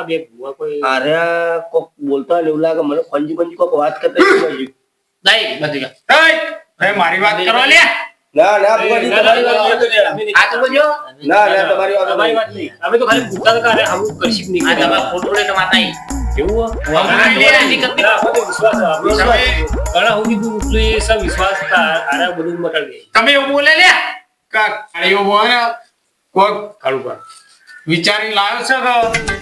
બે ભૂવા કોઈ અરે કોક બોલતા હોય એવું લાગે મને ખંજી ખંજી કોક વાત કરતા હોય. નહીં બધી એ મારી વાત કરો લે. ના ના ભુવાજી તમારી વાત આ તો બોલ્યો ના ના તમારી તમારી વાત વાત નહીં અમે તો ખાલી પૂછતા હતા કે હમ કરશી નહીં આ તમારા ફોટો લે તો માતા એવું વિશ્વાસ ઘણા સુધી તું એ સબ વિશ્વાસ આરા બધું મટાડી દે તમે એવું બોલે લે કા કાળીઓ બોલે કોક કાળું પર વિચારી લાવ્યો છે કે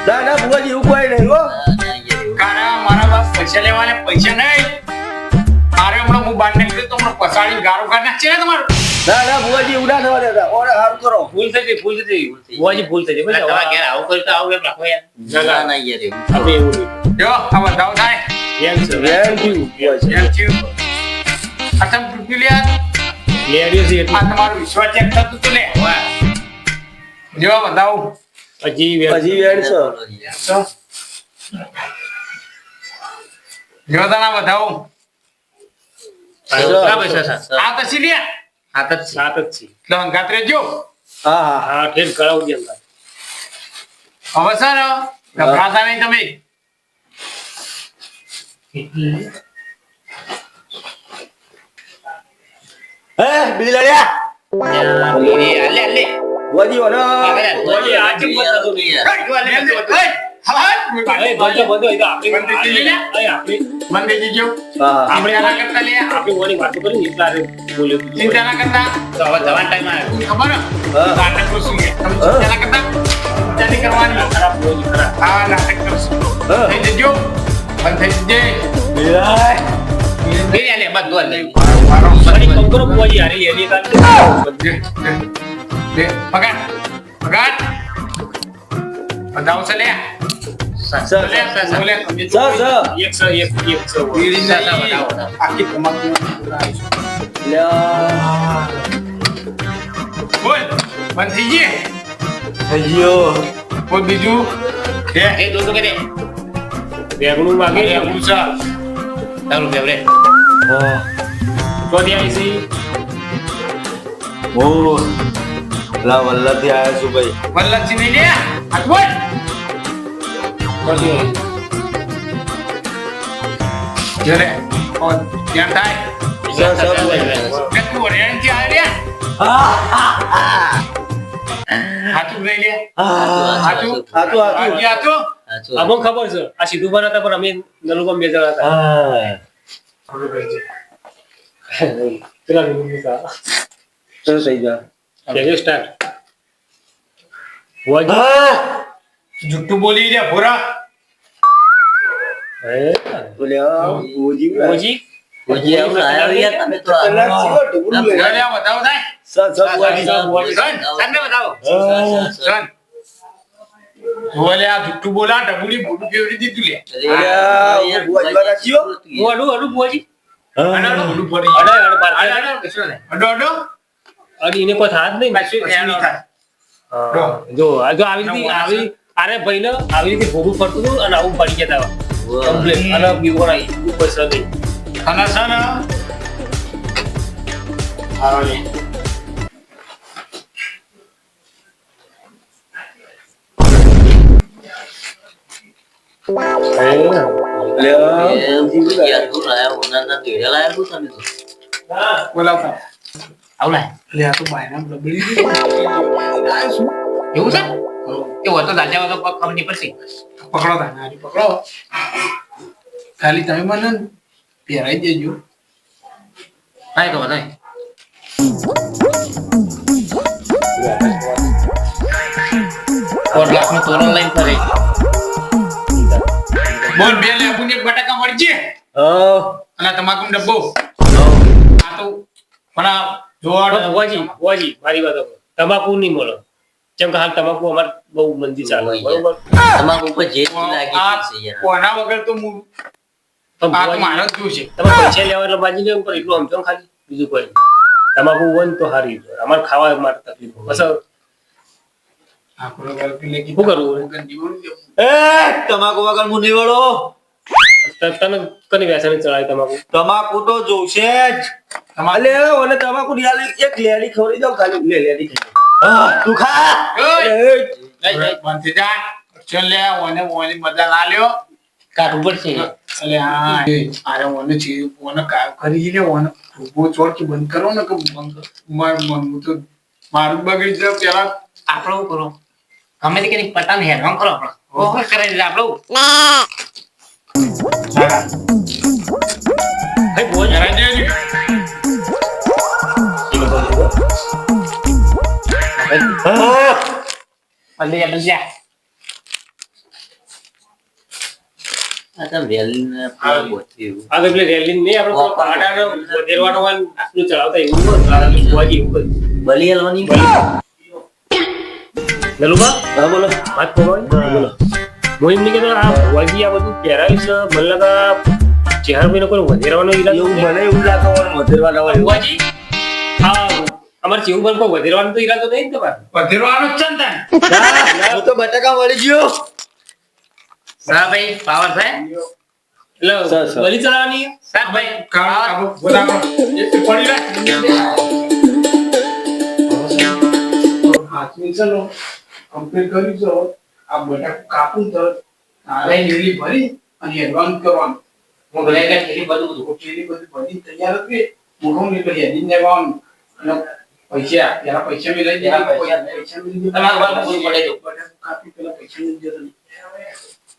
ના ના ભુવાજી એવું કોઈ નહીં હો. કારા મારા બાપ પૈસા લેવાને પૈસા નહીં. મારે હમણાં હું બાર નીકળી તો હમણાં પસાડી ગારો કાઢ નાખશે ને તમારું. ના ના ભુવાજી ઉડા થવા દેતા ઓરે હારું કરો. ભૂલ થઈ ગઈ ભુવાજી ભૂલ થઈ ગઈ બસ તમારા ઘેર આવું કર્યું તો આવું એમ રાખો યાર ના ના યાર એવું આપણે એવું નહીં જો આ બતાવ થાય એમ છે Thank you, ભુવાજી. એમ થયું અતમ તૂટી લે લેડીઓ છે આ તમારો વિશ્વાસ ચેક થતું તો લે જો બતાવ હજી હજી વેણ છે. જો તને બતાવ કેટલા પૈસા છે આ તો સીલી હાથ જ સાત જ છે એટલે હંગાત રહેજો. હા હા હા ઠેર કરાવું દે અંદર હવે સર ગભરાતા નહીં તમે. હે બિલાડિયા લે લે ભુવાજી ઓનો ભુવાજી આ ચેક બતાવો એ બંધો બંધો એ તો આપણે આપણે મંદિર જીજો હા આપણે આના કરતા લે આપણે ઓની વાતો કરી એટલા રે બોલ્યો ચિંતા ના કરતા તો હવે જવાન ટાઈમ આવ્યો ખબર હા. નાટક કરશું તમે ચિંતા ના કરતા ચિંતા નહીં કરવાની ખરાબ ભુવાજી ખરાબ હા નાટક કરશું હા. થઈ જજો બંધ થઈ જજે લે બધું લે મારો ફરી કંકરો ભુવાજી હારે એની કાલ બે પગાર પગાર બતાવ છે લે સર લે બોલે સર એક આખી તમાકુ લ્યા બોલ બંધ થઈ ગઈ અయ్యో કોઈ બીજું દે એ દો તો કે દે બેગનું માગે એ પૂછા તારું ફેવરેટ તો ત્યાં આઈસી ઓ લા વલ્લભથી આયા છું ભાઈ વલ્લભજી નહીં લે હાથ બોલ જરે ઓ ધ્યાન થાય સર સર મે તું ઓરિયન્ટ થી આવ્યો રે હાથું નહીં લે હાથું આતું આતું હાથું અમુક ખબર છે આ સીધું બનાતા પણ અમે નલુબમ બે જણા હતા હા પેલા નિમિત્તા સર થઈ જા કેજો સ્ટાર્ટ ભુવાજી જુઠ્ઠું બોલી રે ભોરા હે બોલ્યા ઓજી ભુવાજી ઓજી આવું આયો યાર તમે તો કલાક જીવો ઢબુડું લે લે બતાવો થાય સર સર ભુવાજી સન સનને બતાવો સન બોલે આ જુઠ્ઠું બોલા ઢબુડી બોડું કેવડી દીધું લે બોલ્યા ભુવાજી વાળા જીવો અડું ભુવાજી અડાડો બોડું પડી અડાય બાર અડાડો કશું નહીં અડો અડો અડી એને કોઈ થાત નહીં કશું નહીં થાય જો આ જો આવી રીતે આવી અરે ભાઈને આવી રીતે ભોગું પડતું હતું અને આવું પડી ગયા હતા કમ્પ્લીટ અને બીવો રાઈ ઉપર સગઈ અને સન આરોલી લ્યા યાર તું લાયો ઓના તેડે લાયો તું તમે તો બોલાવતા આવું લાય લે આ તો બાયના બબડી આ શું એવું છે એવું હતો દાદા વગર પગ ખબર નહીં પડશે પકડો તા નારી પકડો ખાલી તમે મને પહેરાઈ દેજો કાઈ તો નહીં લાખ નું તોરણ લઈને ફરે બોલ બે લે એક બટાકા મળી છે હા અને તમાકુ ડબ્બો આ તો પણ આ જોવાડો ભુવાજી મારી વાત સાંભળો. તમાકુ નહીં મળે કેમ કે હાલ તમાકુ અમારે બહુ મંદી ચાલે બરોબર તમાકુ ઉપર જે લાગી આ છે યાર કોના વગર તો હું પણ આ તો ભુવાજી, મારો જ જોશે તમે પૈસા લેવા એટલે બાજી લેવું પણ એટલું સમજો ખાલી બીજું કોઈ નહીં. તમાકુ હોય ને તો સારી અમારે ખાવા માટે તકલીફ બસ આપણો વર્ગ લે કે શું કરવું? જીવન દેવું એ તમાકુ વગર મુની વાળો તને કની વ્યસન ચડાય તમાકુ તમાકુ તો જોશે જ તમારે અલે ઓને તમાકુ નિયાલી એક લેડી ખવડી દઉં ખાલી લે લેડી ખાઈ હા તું ખા ઓય! એ, બંધ થઈ જા ચલ લે ઓને ઓની મજા ના લ્યો કાઢવું પડશે અલે હા અરે ઓને છે ઓને કામ કરી લે ઓને ઉભો છોડ કે બંધ કરો ને કે બંધ માર મન તો મારું બગડી જાય પેલા આપણે શું કરો ગમે તે કરી પટાન હેરાન કરો આપણે ઓહો કરે છે આપણે ભાઈ બોલ હેરાન જાય જલ્દી જા આ તો વેલને બોચ્યું આ તો પેલી રેલિંગ નહીં આપણે થોડો પાટાનો વધેરવાનો હોય ને આટલું ચડાવતા એવું હોય આ ભુવાજી એવું કરે. બલી હલવાની નલુબા હા બોલો વાત કરો બોલો હું એમ નહીં કહેતો આ ભુવાજી આ બધું પહેરાવીશ મને લાગે ચહેરા મહિનો કોઈ વધેરવાનો ઈરાદો એવું નહીં. મને એવું લાગે વધેરવા લાવવા એવું. ભુવાજી આ અમારે ચેવું પર કોઈ વધેરવાનો તો ઈરાદો નહીં ને તમારે વધેરવાનો જ છે ને તને હું તો બટાકા વળી ગયો સા ભાઈ પાવર છે એટલે સર, સર. બલી ચલાવવાની સા ભાઈ કામ આબો બોલા એ પડી લે હાથની ચલો કમ્પ્લીટ કરી દો આ બટાકું કાપું તો તારે લીલી ભરી અને એડવાન્સ કરવાનું હું ભલે કે થેલી બધું લીલી બધી ભરી તૈયાર હતી મોઢું નીકળી એની લેવાનું અને પૈસા પેલા પૈસા મેં લઈ પેલા દીધા પૈસા પૈસા મેં લીધા તમારા ઘર બધું પડે જો. બટાકું કાપી પેલા પૈસા મેં દીધા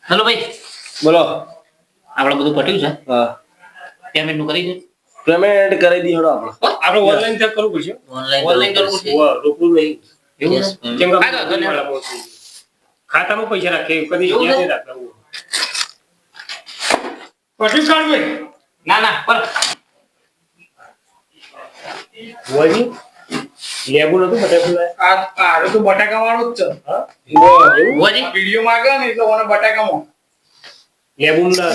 હલો ભાઈ બોલો આપણે બધું પટ્યું છે હા પેમેન્ટ નું કરી દે પેમેન્ટ કરી દીધો આપણે આપણે ઓનલાઈન ચેક કરવું પડશે ઓનલાઈન કરવું છે હોવે, રોકડું નહીં એવું Yes, ને? કેમ કે હા, તો ધન્યવાદ. ખાતામાં પૈસા રાખે કદી એવું યાદ છે? નહીં રાખતા પટ્યું કાઢ ભાઈ ના ના પર ભુવાજી લેબુ નતું બટાકું લાયા? આ તો બટાકા વાળો જ છે હા ભુવાજી વિડીયો માંગે ને એટલે મને બટાકામાં લેબુ ના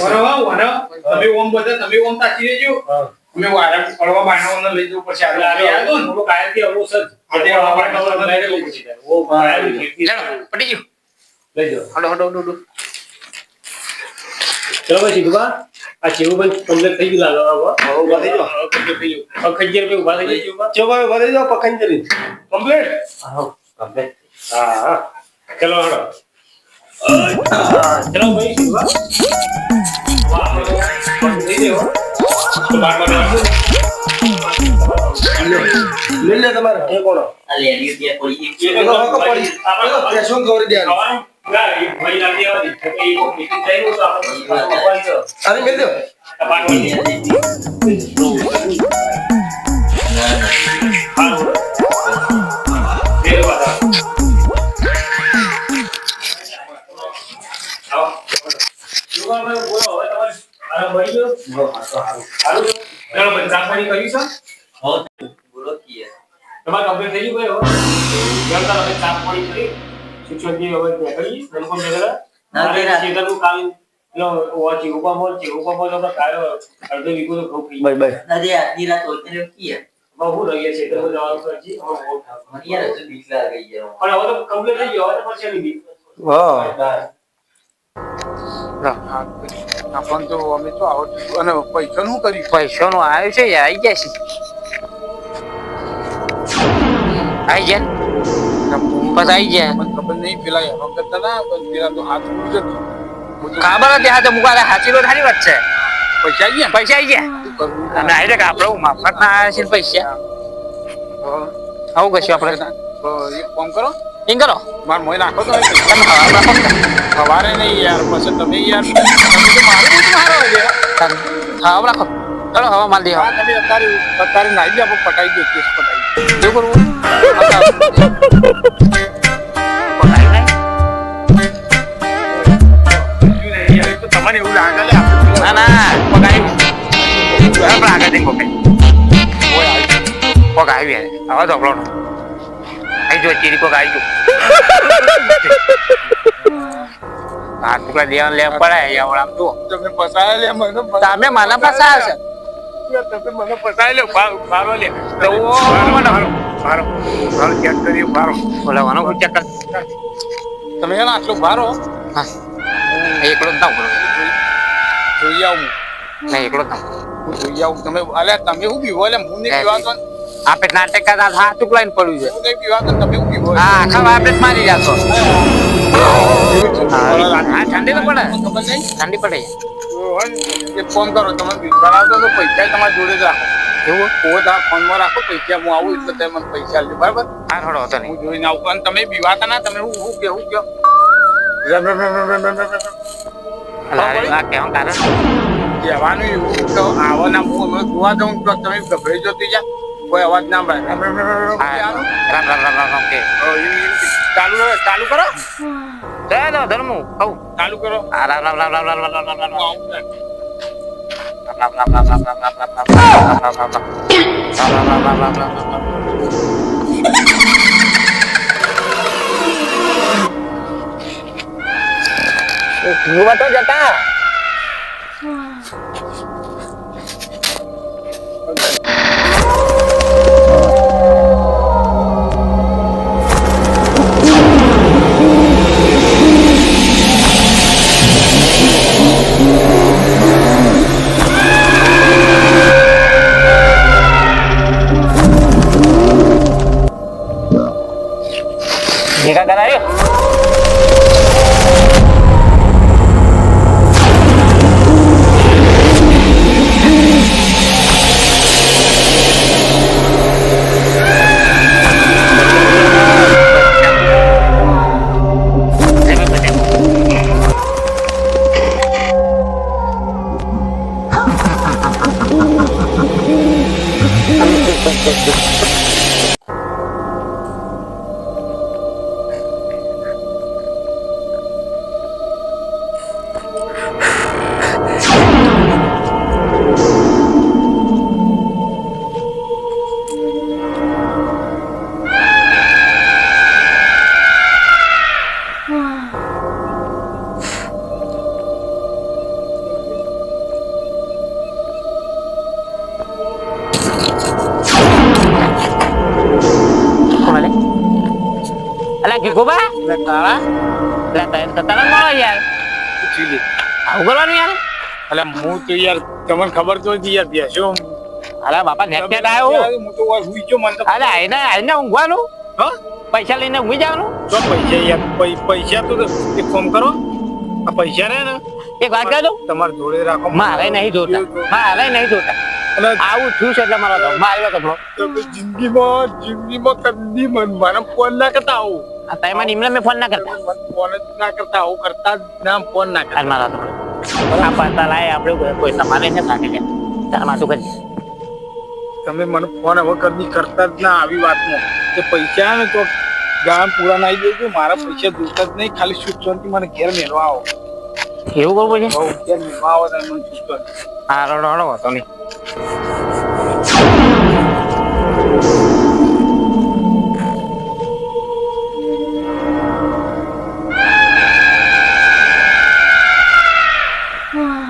બરાબર તમે ઓમ બધા તમે ઓમ તાકી લેજો હા. અમે વાડા પડવા બાણાઓને લઈ જવું પડશે એટલે આપણે આ યાદ થોડું કાયમથી અવળું છે જ. આજે આપણે આપણે આપણે લઈ જવું પડશે. ઓ કાયમની ખેતી લેડો પટી ગયું લઈ જાઓ. હડો હડો હડો ચલો ભાઈ સીધુબા, આ ચેવુભાઈ કમ્પ્લીટ થઈ ગયું લાગે હવે. હવે ઊભા થઈ જાઓ. હવે complete થઈ ગયું. હવે 1000 રૂપિયા ઊભા થઈ જાય ચેવુભા. ચો ભાઈ વધી જાઓ પકડી જરી Complete? હા હા ચલો હડો. ચલો ભાઈ સીધુબા. વાહ, થઈ ગયો. તો બાર બાર રાખજો. લે લે તમારે એ કોણ આ લેડી ત્યાં પડી ગઈ એ તો પડી આપણે તો પેશન કરી દેવાનું ખાવાનું ના, એ ભાઈ લાગે આવતી. તો એ લોકો meeting થઈ ગયું તો આપણે ભગવાન છે. અરે મેલ દો આ બાર વાગી. હારું. બે વાત આવે. આવો. યુવાનભાઈ બોલો, હવે તમારે આરામ મળી ગયો? સારું છે? ચાલો ભાઈ, ચા પાણી કર્યું છે? બોલો કીએ તમારે complete થઈ ગયું ભાઈ હવે? ચાલો હવે ચા પાણી કરી. શિક્ષકજી હવે ત્યાં કરીએ. welcome વગેરે. મારે ખેતરનું કામ પેલો ચીરુપામાં તો આપણે કાઢ્યો. અડધો વીઘો તો ઘઉં થઈ ગયું. બાય આજે આટલી રાત હોય ત્યારે કી હવે હું રહીએ છીએ ખેતરમાં જવાનું છે હજી. હવે બહુ થાક. મને યાર હજુ બીક લાગે યાર પણ હવે તો complete થઈ ગયો. હવે તો પછી નહીં. હા આપણ તો અમે તો આવડતું અને પૈસા નું કર્યું પૈસા નું આવ્યું છે યાર આવી ગયા છે આવી ગયા બસ આવી ગયા મને ખબર નહીં પેલા હેરાન કરતા ના પણ પેલા તો હાથ ઉડી જતું ખબર હતી હા તો મુકા હાચી રો સારી વાત છે પૈસા આવી ગયા પૈસા આવી ગયા અને આવી રહ્યા આપણે મફત ના આવ્યા છે ને પૈસા આવું કશું આપણે તો એક કામ કરો એમ કરો માર મોય નાખો તો તમે હવા રાખો ને. સવારે નહીં યાર પછી તમે યાર તમે તો મારું બધું મારો છે હવા રાખો ચલો હવા માલ દે હા તમે અત્યારે નાઈ દે આપણે પટાઈ દે કેસ પટાઈ શું કરવું પકાઈ નહીં યાર તો તમને એવું લાગે લે આપણે ના ના પકાઈ બરાબર આગળ જઈને પકાઈ કોક આવી હવે તો આપણો આવી જો ચીરી કોક આવી જો હાથ ટુકડા દેવા લે પડે આમ તો તમે ફસાયા લે મને તમે મને ફસાયા છે તમે મને ફસાય લે બારો લે તો બારો ચેક કર્યું બારો બોલાવાનો કોઈ ચક્કર તમે હેલા આટલો બારો હા એકલો જ ના બોલો જોઈ આવું નહીં એકલો જ ના હું જોઈ આવું તમે અલ્યા તમે હું બીવો લે હું નહીં પીવાતો આપણે નાટક કરતા હાથુક લઈને પડ્યું છે હું નહીં પીવા તો તમે હું પીવો હા આખા આપણે જ મારી જાતો હા ઠંડી તો પડે ખબર નહીં ઠંડી પડે એક ફોન કરો તમે કરાવતો તો પૈસા તમારા જોડે જ રાખો એવું પોત આ ફોનમાં રાખો પૈસા હું આવું એટલે તમે મને પૈસા લેજો બરાબર હા થોડો હતો નહીં હું જોઈને આવું અને તમે બીવાતા ના તમે હું કયો આ કેવું કારણ કહેવાનું એવું તો આવવાના હું હમણાં જોવા જાઉં તો તમે ગભરાઈ જતી જા કોઈ અવાજ ના મળે હા રામ રામ રામ રામ રામ કે ચાલુ કરો ચાલો ધર્મુ કહું ચાલુ કરો રામ રામ રામ રામ રામ રામ રામ રામ હું આવું ને. તો જતા ભેગા કરાયો અલા કે ગોબા એટલે તારા લા તને તને મળો યાર પૂછી લે આવું કરવાનું યાર એટલે હું તો યાર તમને ખબર તો હતી યાર બેસ્યો અલા બાપા નેટ નેટ આવ્યો હું તો હુઈ ગયો મને તો અલા આઈને ઊંઘવાનું હા પૈસા લઈને ઊંઘી જવાનું જો પૈસા યાર પૈસા તો એક ફોન કરો આ પૈસા રહે ને એક વાત કહી દઉં તમારે જોડે રાખો મારે નહીં જોતા અને આવું થયું છે એટલે મારો તો માર્યો તો તમે જિંદગીમાં કદી મને ફોન ના કરતા આવું આ ટાઈમ નિમને મેં ફોન ના કરતા મને ફોન જ ના કરતા આવું કરતા જ ના ફોન ના કરતા હાલ મારા તો આ પૈસા લાય આપણે કોઈ તમારે ને થાકે છે તાર માથું કરી તમે મને ફોન હવે કદી કરતા જ ના આવી વાતમાં કે પૈસા ને તો ગામ પૂરા નાઈ દેજો મારા પૈસા જોતા જ નહીં ખાલી સુચોનથી મને ઘેર મેળવા આવો એવું કરવું છે બહુ ઘેર મેળવા આવો તમે મને સુચોન હા રડો હતો નહીં